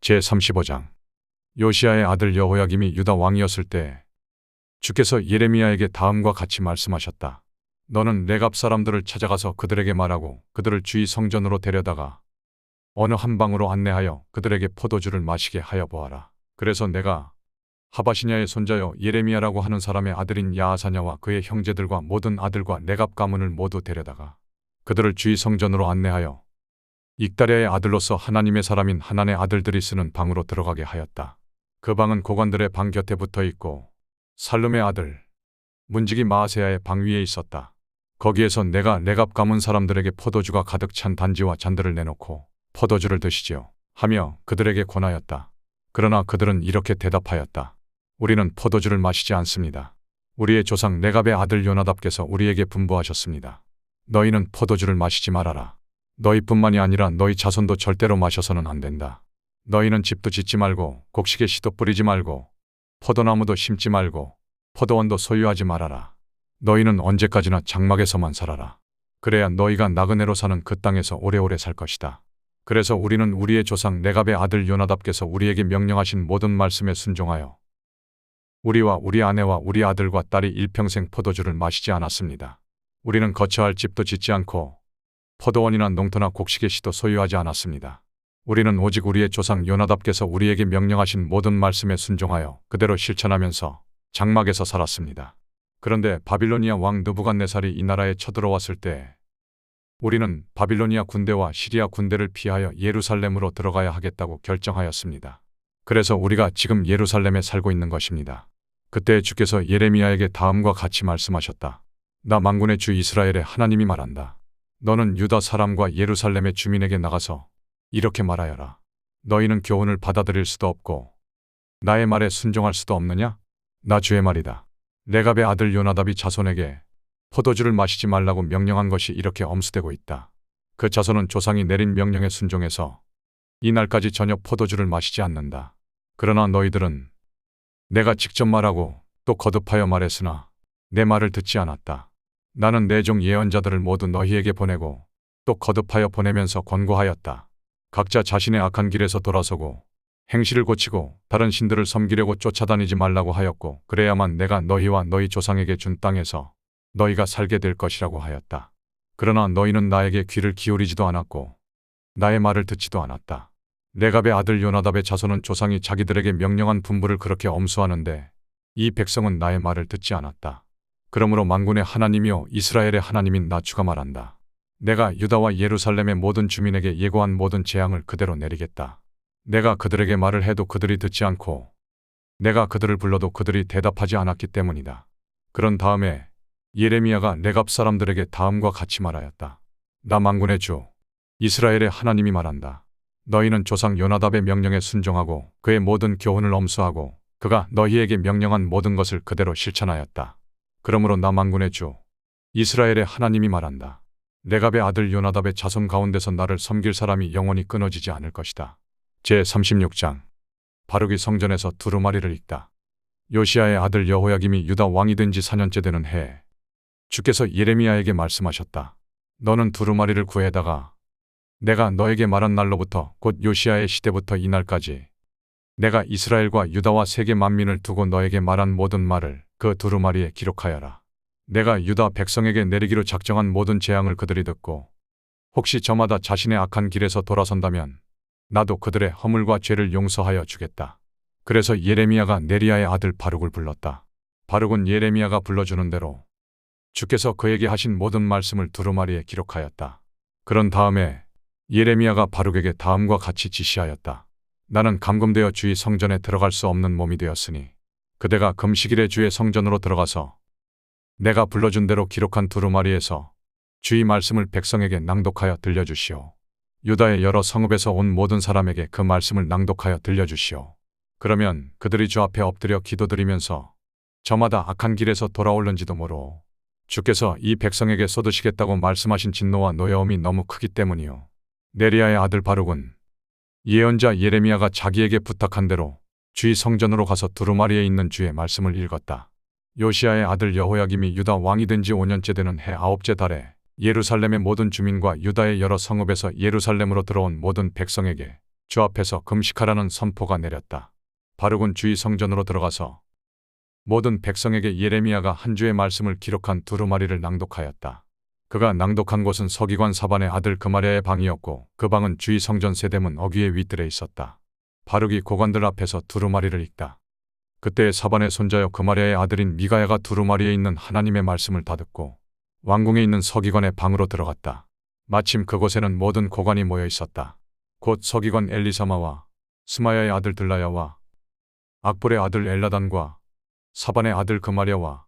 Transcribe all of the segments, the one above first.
제35장 요시야의 아들 여호야김이 유다 왕이었을 때 주께서 예레미야에게 다음과 같이 말씀하셨다. 너는 렉압 사람들을 찾아가서 그들에게 말하고 그들을 주의 성전으로 데려다가 어느 한 방으로 안내하여 그들에게 포도주를 마시게 하여 보아라. 그래서 내가 하바시냐의 손자여 예레미야라고 하는 사람의 아들인 야하사냐와 그의 형제들과 모든 아들과 렉압 가문을 모두 데려다가 그들을 주의 성전으로 안내하여 익다랴의 아들로서 하나님의 사람인 하난의 아들들이 쓰는 방으로 들어가게 하였다. 그 방은 고관들의 방 곁에 붙어 있고 살룸의 아들 문지기 마아세야의 방 위에 있었다. 거기에서 내가 렉압 가문 사람들에게 포도주가 가득 찬 단지와 잔들을 내놓고 포도주를 드시지요 하며 그들에게 권하였다. 그러나 그들은 이렇게 대답하였다. 우리는 포도주를 마시지 않습니다. 우리의 조상 렉압의 아들 요나답께서 우리에게 분부하셨습니다. 너희는 포도주를 마시지 말아라. 너희뿐만이 아니라 너희 자손도 절대로 마셔서는 안 된다. 너희는 집도 짓지 말고 곡식에 씨도 뿌리지 말고 포도나무도 심지 말고 포도원도 소유하지 말아라. 너희는 언제까지나 장막에서만 살아라. 그래야 너희가 나그네로 사는 그 땅에서 오래오래 살 것이다. 그래서 우리는 우리의 조상 렉압의 아들 요나답께서 우리에게 명령하신 모든 말씀에 순종하여 우리와 우리 아내와 우리 아들과 딸이 일평생 포도주를 마시지 않았습니다. 우리는 거처할 집도 짓지 않고 포도원이나 농토나 곡식의 씨도 소유하지 않았습니다. 우리는 오직 우리의 조상 요나답께서 우리에게 명령하신 모든 말씀에 순종하여 그대로 실천하면서 장막에서 살았습니다. 그런데 바빌로니아 왕 느부갓네살이 이 나라에 쳐들어왔을 때 우리는 바빌로니아 군대와 시리아 군대를 피하여 예루살렘으로 들어가야 하겠다고 결정하였습니다. 그래서 우리가 지금 예루살렘에 살고 있는 것입니다. 그때 주께서 예레미야에게 다음과 같이 말씀하셨다. 나 만군의 주 이스라엘의 하나님이 말한다. 너는 유다 사람과 예루살렘의 주민에게 나가서 이렇게 말하여라. 너희는 교훈을 받아들일 수도 없고 나의 말에 순종할 수도 없느냐? 나 주의 말이다. 렉압의 아들 요나답이 자손에게 포도주를 마시지 말라고 명령한 것이 이렇게 엄수되고 있다. 그 자손은 조상이 내린 명령에 순종해서 이날까지 전혀 포도주를 마시지 않는다. 그러나 너희들은 내가 직접 말하고 또 거듭하여 말했으나 내 말을 듣지 않았다. 나는 내 종 예언자들을 모두 너희에게 보내고 또 거듭하여 보내면서 권고하였다. 각자 자신의 악한 길에서 돌아서고 행실을 고치고 다른 신들을 섬기려고 쫓아다니지 말라고 하였고 그래야만 내가 너희와 너희 조상에게 준 땅에서 너희가 살게 될 것이라고 하였다. 그러나 너희는 나에게 귀를 기울이지도 않았고 나의 말을 듣지도 않았다. 렉압의 아들 요나답의 자손은 조상이 자기들에게 명령한 분부를 그렇게 엄수하는데 이 백성은 나의 말을 듣지 않았다. 그러므로 만군의 하나님이요 이스라엘의 하나님인 나 주가 말한다. 내가 유다와 예루살렘의 모든 주민에게 예고한 모든 재앙을 그대로 내리겠다. 내가 그들에게 말을 해도 그들이 듣지 않고 내가 그들을 불러도 그들이 대답하지 않았기 때문이다. 그런 다음에 예레미야가 렉압 사람들에게 다음과 같이 말하였다. 나 만군의 주 이스라엘의 하나님이 말한다. 너희는 조상 요나답의 명령에 순종하고 그의 모든 교훈을 엄수하고 그가 너희에게 명령한 모든 것을 그대로 실천하였다. 그러므로 나 만군의 주 이스라엘의 하나님이 말한다. 렉압의 아들 요나답의 자손 가운데서 나를 섬길 사람이 영원히 끊어지지 않을 것이다. 제36장 바룩이 성전에서 두루마리를 읽다. 요시야의 아들 여호야김이 유다 왕이 된 지 4년째 되는 해에 주께서 예레미야에게 말씀하셨다. 너는 두루마리를 구해다가 내가 너에게 말한 날로부터 곧 요시야의 시대부터 이날까지 내가 이스라엘과 유다와 세계 만민을 두고 너에게 말한 모든 말을 그 두루마리에 기록하여라. 내가 유다 백성에게 내리기로 작정한 모든 재앙을 그들이 듣고 혹시 저마다 자신의 악한 길에서 돌아선다면 나도 그들의 허물과 죄를 용서하여 주겠다. 그래서 예레미야가 네리야의 아들 바룩을 불렀다. 바룩은 예레미야가 불러주는 대로 주께서 그에게 하신 모든 말씀을 두루마리에 기록하였다. 그런 다음에 예레미야가 바룩에게 다음과 같이 지시하였다. 나는 감금되어 주의 성전에 들어갈 수 없는 몸이 되었으니 그대가 금식일에 주의 성전으로 들어가서 내가 불러준 대로 기록한 두루마리에서 주의 말씀을 백성에게 낭독하여 들려주시오. 유다의 여러 성읍에서 온 모든 사람에게 그 말씀을 낭독하여 들려주시오. 그러면 그들이 주 앞에 엎드려 기도드리면서 저마다 악한 길에서 돌아올는지도 모르오. 주께서 이 백성에게 쏟으시겠다고 말씀하신 진노와 노여움이 너무 크기 때문이요. 네리야의 아들 바룩은 예언자 예레미야가 자기에게 부탁한 대로 주의 성전으로 가서 두루마리에 있는 주의 말씀을 읽었다. 요시야의 아들 여호야김이 유다 왕이 된 지 5년째 되는 해 9째 달에 예루살렘의 모든 주민과 유다의 여러 성읍에서 예루살렘으로 들어온 모든 백성에게 주 앞에서 금식하라는 선포가 내렸다. 바룩은 주의 성전으로 들어가서 모든 백성에게 예레미야가 한 주의 말씀을 기록한 두루마리를 낭독하였다. 그가 낭독한 곳은 서기관 사반의 아들 그마랴의 방이었고 그 방은 주의 성전 세대문 어귀의 윗뜰에 있었다. 바룩이 고관들 앞에서 두루마리를 읽다. 그때 사반의 손자여 그마랴의 아들인 미가야가 두루마리에 있는 하나님의 말씀을 다 듣고 왕궁에 있는 서기관의 방으로 들어갔다. 마침 그곳에는 모든 고관이 모여 있었다. 곧 서기관 엘리사마와 스마야의 아들 들라야와 악볼의 아들 엘라단과 사반의 아들 그마랴와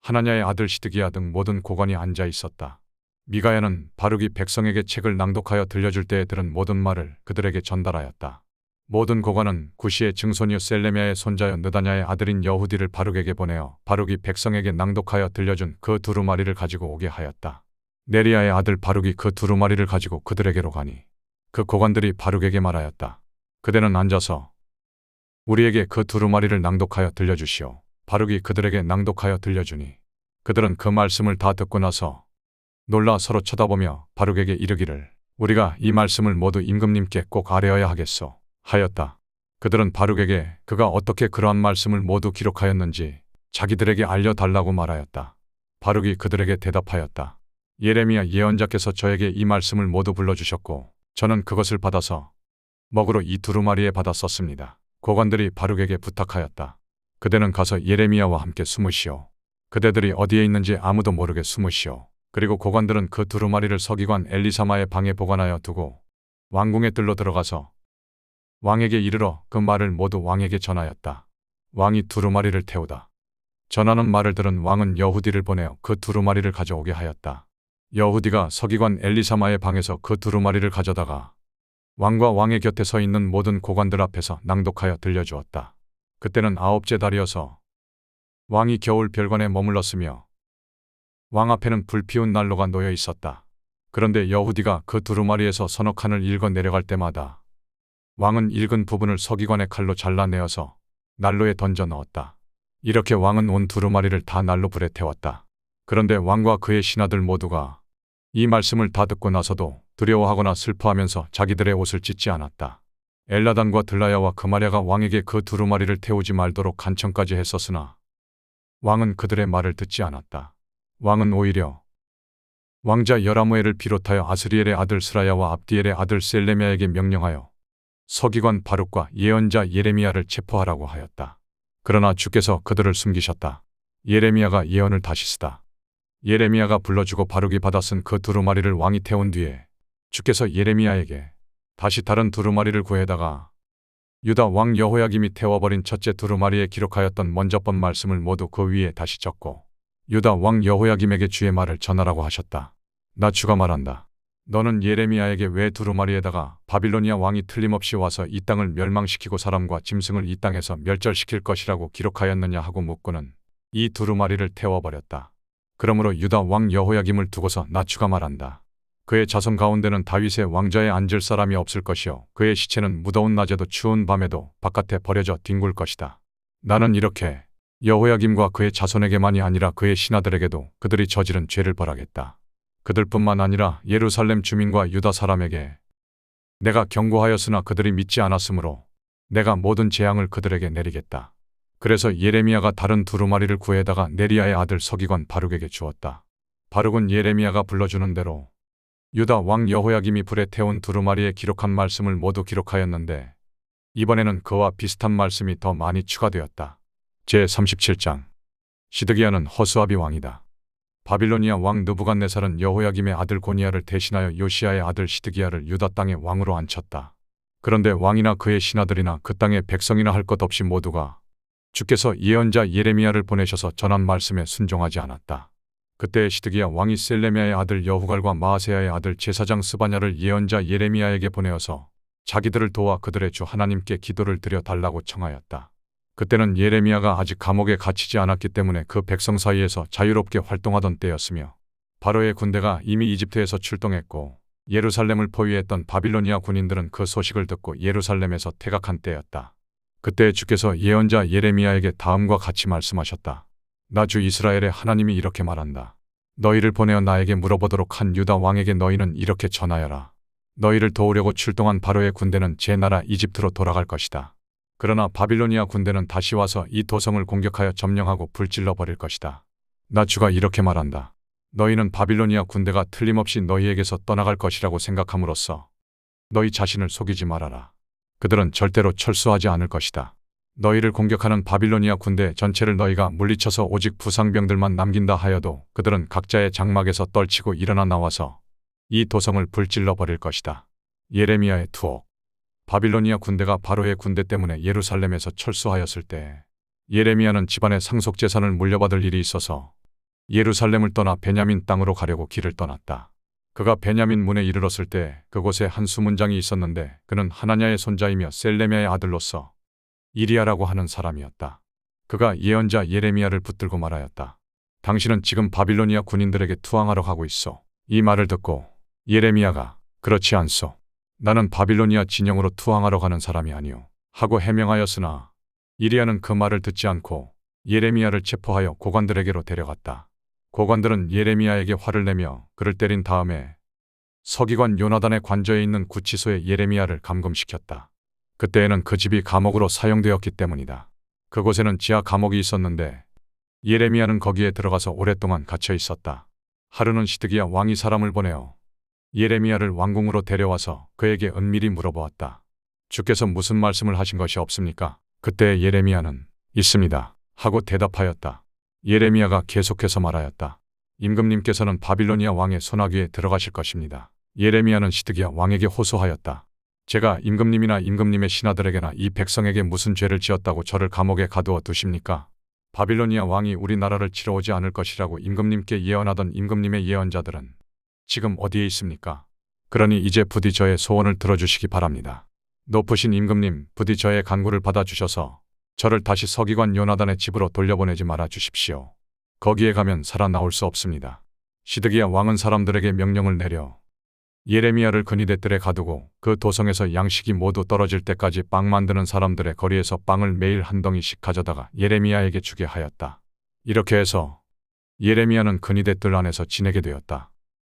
하나냐의 아들 시드기야 등 모든 고관이 앉아 있었다. 미가야는 바룩이 백성에게 책을 낭독하여 들려줄 때에 들은 모든 말을 그들에게 전달하였다. 모든 고관은 구시의 증손이요 셀레미야의 손자여 느다냐의 아들인 여후디를 바룩에게 보내어 바룩이 백성에게 낭독하여 들려준 그 두루마리를 가지고 오게 하였다. 네리야의 아들 바룩이 그 두루마리를 가지고 그들에게로 가니 그 고관들이 바룩에게 말하였다. 그대는 앉아서 우리에게 그 두루마리를 낭독하여 들려주시오. 바룩이 그들에게 낭독하여 들려주니 그들은 그 말씀을 다 듣고 나서 놀라 서로 쳐다보며 바룩에게 이르기를 우리가 이 말씀을 모두 임금님께 꼭 아뢰어야 하겠소 하였다. 그들은 바룩에게 그가 어떻게 그러한 말씀을 모두 기록하였는지 자기들에게 알려달라고 말하였다. 바룩이 그들에게 대답하였다. 예레미야 예언자께서 저에게 이 말씀을 모두 불러주셨고 저는 그것을 받아서 먹으로 이 두루마리에 받아 썼습니다. 고관들이 바룩에게 부탁하였다. 그대는 가서 예레미야와 함께 숨으시오. 그대들이 어디에 있는지 아무도 모르게 숨으시오. 그리고 고관들은 그 두루마리를 서기관 엘리사마의 방에 보관하여 두고 왕궁의 뜰로 들어가서 왕에게 이르러 그 말을 모두 왕에게 전하였다. 왕이 두루마리를 태우다. 전하는 말을 들은 왕은 여후디를 보내어 그 두루마리를 가져오게 하였다. 여후디가 서기관 엘리사마의 방에서 그 두루마리를 가져다가 왕과 왕의 곁에 서 있는 모든 고관들 앞에서 낭독하여 들려주었다. 그때는 9째 달이어서 왕이 겨울 별관에 머물렀으며 왕 앞에는 불피운 난로가 놓여 있었다. 그런데 여후디가 그 두루마리에서 서너 칸을 읽어 내려갈 때마다 왕은 읽은 부분을 서기관의 칼로 잘라내어서 난로에 던져 넣었다. 이렇게 왕은 온 두루마리를 다 난로 불에 태웠다. 그런데 왕과 그의 신하들 모두가 이 말씀을 다 듣고 나서도 두려워하거나 슬퍼하면서 자기들의 옷을 찢지 않았다. 엘라단과 들라야와 그마랴가 왕에게 그 두루마리를 태우지 말도록 간청까지 했었으나 왕은 그들의 말을 듣지 않았다. 왕은 오히려 왕자 여라무엘을 비롯하여 아스리엘의 아들 스라야와 압디엘의 아들 셀레미야에게 명령하여 서기관 바룩과 예언자 예레미야를 체포하라고 하였다. 그러나 주께서 그들을 숨기셨다. 예레미야가 예언을 다시 쓰다. 예레미야가 불러주고 바룩이 받아 쓴 그 두루마리를 왕이 태운 뒤에 주께서 예레미야에게 다시 다른 두루마리를 구해다가 유다 왕 여호야김이 태워버린 첫째 두루마리에 기록하였던 먼저 번 말씀을 모두 그 위에 다시 적고 유다 왕 여호야김에게 주의 말을 전하라고 하셨다. 나 주가 말한다. 너는 예레미야에게 왜 두루마리에다가 바빌로니아 왕이 틀림없이 와서 이 땅을 멸망시키고 사람과 짐승을 이 땅에서 멸절시킬 것이라고 기록하였느냐 하고 묻고는 이 두루마리를 태워버렸다. 그러므로 유다 왕 여호야김을 두고서 나 주가 말한다. 그의 자손 가운데는 다윗의 왕좌에 앉을 사람이 없을 것이요 그의 시체는 무더운 낮에도 추운 밤에도 바깥에 버려져 뒹굴 것이다. 나는 이렇게 여호야김과 그의 자손에게만이 아니라 그의 신하들에게도 그들이 저지른 죄를 벌하겠다. 그들뿐만 아니라 예루살렘 주민과 유다 사람에게 내가 경고하였으나 그들이 믿지 않았으므로 내가 모든 재앙을 그들에게 내리겠다. 그래서 예레미야가 다른 두루마리를 구해다가 네리야의 아들 서기관 바룩에게 주었다. 바룩은 예레미야가 불러주는 대로 유다 왕 여호야김이 불에 태운 두루마리에 기록한 말씀을 모두 기록하였는데 이번에는 그와 비슷한 말씀이 더 많이 추가되었다. 제37장 시드기야는 허수아비 왕이다. 바빌로니아 왕 느부갓네살은 여호야김의 아들 고니야를 대신하여 요시야의 아들 시드기야를 유다 땅의 왕으로 앉혔다. 그런데 왕이나 그의 신하들이나 그 땅의 백성이나 할 것 없이 모두가 주께서 예언자 예레미야를 보내셔서 전한 말씀에 순종하지 않았다. 그때 시드기야 왕이 셀레미야의 아들 여후갈과 마아세야의 아들 제사장 스바냐를 예언자 예레미야에게 보내어서 자기들을 도와 그들의 주 하나님께 기도를 드려 달라고 청하였다. 그때는 예레미야가 아직 감옥에 갇히지 않았기 때문에 그 백성 사이에서 자유롭게 활동하던 때였으며 바로의 군대가 이미 이집트에서 출동했고 예루살렘을 포위했던 바빌로니아 군인들은 그 소식을 듣고 예루살렘에서 퇴각한 때였다. 그때 주께서 예언자 예레미야에게 다음과 같이 말씀하셨다. 나 주 이스라엘의 하나님이 이렇게 말한다. 너희를 보내어 나에게 물어보도록 한 유다 왕에게 너희는 이렇게 전하여라. 너희를 도우려고 출동한 바로의 군대는 제 나라 이집트로 돌아갈 것이다. 그러나 바빌로니아 군대는 다시 와서 이 도성을 공격하여 점령하고 불질러 버릴 것이다. 나 주가 이렇게 말한다. 너희는 바빌로니아 군대가 틀림없이 너희에게서 떠나갈 것이라고 생각함으로써 너희 자신을 속이지 말아라. 그들은 절대로 철수하지 않을 것이다. 너희를 공격하는 바빌로니아 군대 전체를 너희가 물리쳐서 오직 부상병들만 남긴다 하여도 그들은 각자의 장막에서 떨치고 일어나 나와서 이 도성을 불질러 버릴 것이다. 예레미야의 투옥. 바빌로니아 군대가 바로의 군대 때문에 예루살렘에서 철수하였을 때 예레미야는 집안의 상속재산을 물려받을 일이 있어서 예루살렘을 떠나 베냐민 땅으로 가려고 길을 떠났다. 그가 베냐민 문에 이르렀을 때 그곳에 한 수문장이 있었는데 그는 하나냐의 손자이며 셀레미야의 아들로서 이리야라고 하는 사람이었다. 그가 예언자 예레미야를 붙들고 말하였다. 당신은 지금 바빌로니아 군인들에게 투항하러 가고 있어. 이 말을 듣고 예레미야가 그렇지 않소. 나는 바빌로니아 진영으로 투항하러 가는 사람이 아니오. 하고 해명하였으나 이리야는 그 말을 듣지 않고 예레미야를 체포하여 고관들에게로 데려갔다. 고관들은 예레미야에게 화를 내며 그를 때린 다음에 서기관 요나단의 관저에 있는 구치소에 예레미야를 감금시켰다. 그때에는 그 집이 감옥으로 사용되었기 때문이다. 그곳에는 지하 감옥이 있었는데 예레미야는 거기에 들어가서 오랫동안 갇혀 있었다. 하루는 시드기야 왕이 사람을 보내어 예레미야를 왕궁으로 데려와서 그에게 은밀히 물어보았다. 주께서 무슨 말씀을 하신 것이 없습니까? 그때 예레미야는 있습니다. 하고 대답하였다. 예레미야가 계속해서 말하였다. 임금님께서는 바빌로니아 왕의 손아귀에 들어가실 것입니다. 예레미야는 시드기야 왕에게 호소하였다. 제가 임금님이나 임금님의 신하들에게나 이 백성에게 무슨 죄를 지었다고 저를 감옥에 가두어 두십니까? 바빌로니아 왕이 우리나라를 치러 오지 않을 것이라고 임금님께 예언하던 임금님의 예언자들은 지금 어디에 있습니까? 그러니 이제 부디 저의 소원을 들어주시기 바랍니다. 높으신 임금님, 부디 저의 간구를 받아주셔서 저를 다시 서기관 요나단의 집으로 돌려보내지 말아 주십시오. 거기에 가면 살아나올 수 없습니다. 시드기야 왕은 사람들에게 명령을 내려 예레미야를 근위대들에 가두고 그 도성에서 양식이 모두 떨어질 때까지 빵 만드는 사람들의 거리에서 빵을 매일 한 덩이씩 가져다가 예레미야에게 주게 하였다. 이렇게 해서 예레미야는 근위대들 안에서 지내게 되었다.